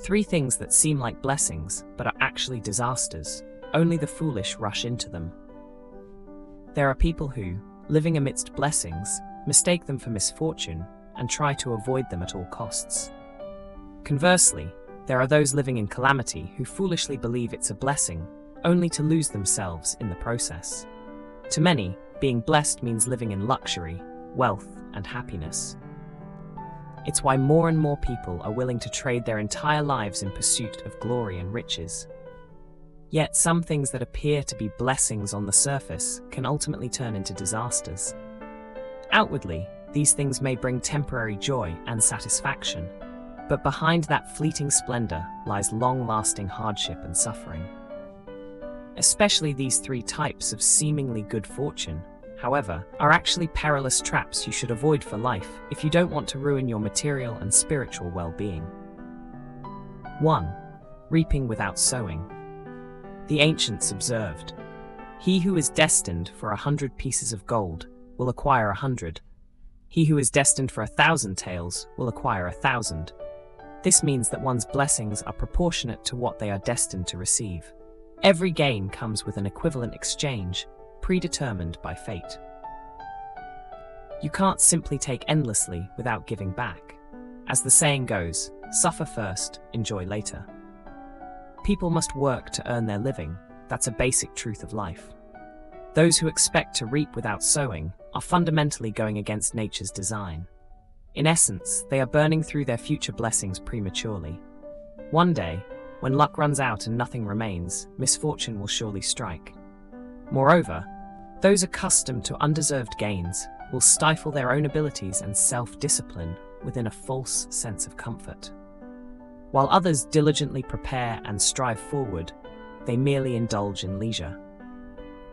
3 things that seem like blessings but are actually disasters. Only the foolish rush into them. There are people who, living amidst blessings, mistake them for misfortune and try to avoid them at all costs. Conversely, there are those living in calamity who foolishly believe it's a blessing, only to lose themselves in the process. To many, being blessed means living in luxury, wealth, and happiness. It's why more and more people are willing to trade their entire lives in pursuit of glory and riches. Yet some things that appear to be blessings on the surface can ultimately turn into disasters. Outwardly, these things may bring temporary joy and satisfaction, but behind that fleeting splendor lies long-lasting hardship and suffering. Especially these 3 types of seemingly good fortune, however, are actually perilous traps you should avoid for life if you don't want to ruin your material and spiritual well-being. 1. Reaping without sowing. The ancients observed, "He who is destined for 100 pieces of gold will acquire 100. He who is destined for 1,000 taels will acquire 1,000. This means that one's blessings are proportionate to what they are destined to receive. Every gain comes with an equivalent exchange, predetermined by fate. You can't simply take endlessly without giving back. As the saying goes, suffer first, enjoy later. People must work to earn their living. That's a basic truth of life. Those who expect to reap without sowing are fundamentally going against nature's design. In essence, they are burning through their future blessings prematurely. One day, when luck runs out and nothing remains, misfortune will surely strike. Moreover, those accustomed to undeserved gains will stifle their own abilities and self-discipline within a false sense of comfort. While others diligently prepare and strive forward, they merely indulge in leisure.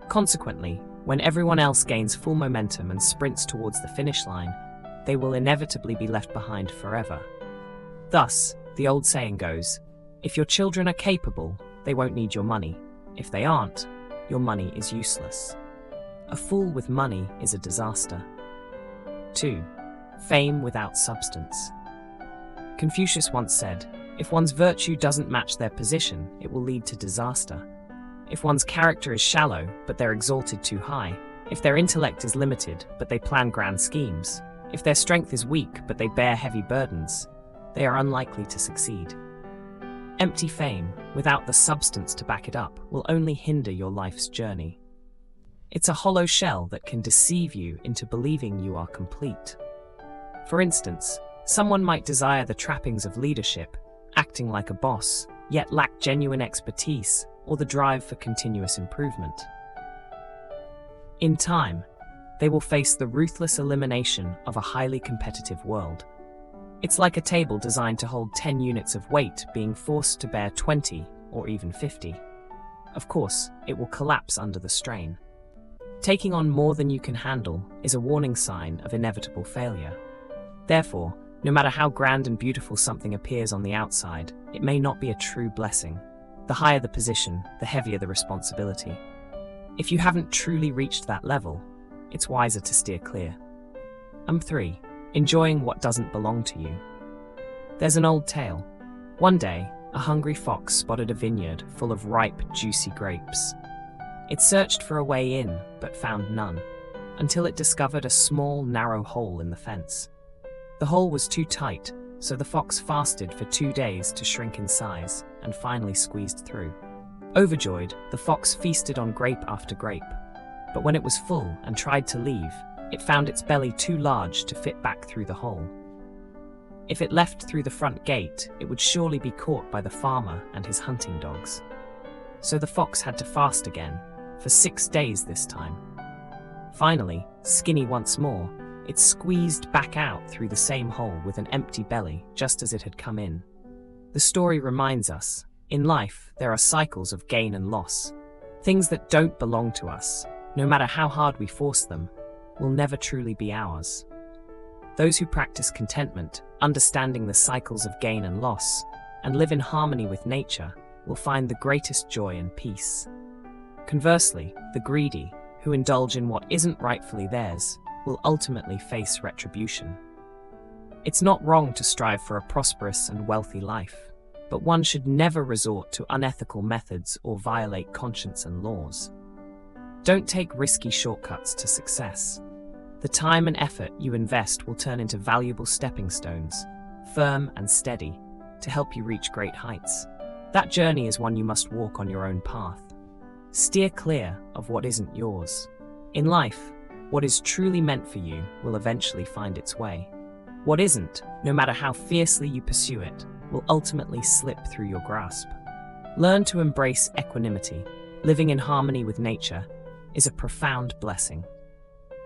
Consequently, when everyone else gains full momentum and sprints towards the finish line, they will inevitably be left behind forever. Thus, the old saying goes, if your children are capable, they won't need your money. If they aren't, your money is useless. A fool with money is a disaster. 2. Fame without substance. Confucius once said, if one's virtue doesn't match their position, it will lead to disaster. If one's character is shallow, but they're exalted too high, if their intellect is limited, but they plan grand schemes, if their strength is weak, but they bear heavy burdens, they are unlikely to succeed. Empty fame, without the substance to back it up, will only hinder your life's journey. It's a hollow shell that can deceive you into believing you are complete. For instance, someone might desire the trappings of leadership, acting like a boss, yet lack genuine expertise or the drive for continuous improvement. In time, they will face the ruthless elimination of a highly competitive world. It's like a table designed to hold 10 units of weight being forced to bear 20 or even 50. Of course, it will collapse under the strain. Taking on more than you can handle is a warning sign of inevitable failure. Therefore, no matter how grand and beautiful something appears on the outside, it may not be a true blessing. The higher the position, the heavier the responsibility. If you haven't truly reached that level, it's wiser to steer clear. 3. Enjoying what doesn't belong to you. There's an old tale. One day, a hungry fox spotted a vineyard full of ripe, juicy grapes. It searched for a way in, but found none, until it discovered a small, narrow hole in the fence. The hole was too tight, so the fox fasted for 2 days to shrink in size, and finally squeezed through. Overjoyed, the fox feasted on grape after grape. But when it was full and tried to leave, it found its belly too large to fit back through the hole. If it left through the front gate, it would surely be caught by the farmer and his hunting dogs. So the fox had to fast again, for 6 days this time. Finally, skinny once more, it squeezed back out through the same hole with an empty belly, just as it had come in. The story reminds us, in life, there are cycles of gain and loss. Things that don't belong to us, no matter how hard we force them, will never truly be ours. Those who practice contentment, understanding the cycles of gain and loss, and live in harmony with nature, will find the greatest joy and peace. Conversely, the greedy, who indulge in what isn't rightfully theirs, will ultimately face retribution. It's not wrong to strive for a prosperous and wealthy life. but one should never resort to unethical methods or violate conscience and laws. Don't take risky shortcuts to success. The time and effort you invest will turn into valuable stepping stones, firm and steady, to help you reach great heights. That journey is one you must walk on your own path. Steer clear of what isn't yours. In life, what is truly meant for you will eventually find its way. What isn't, no matter how fiercely you pursue it, will ultimately slip through your grasp. Learn to embrace equanimity. Living in harmony with nature is a profound blessing.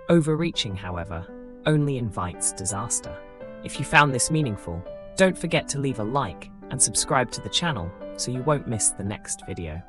Overreaching, however, only invites disaster. If you found this meaningful, don't forget to leave a like and subscribe to the channel so you won't miss the next video.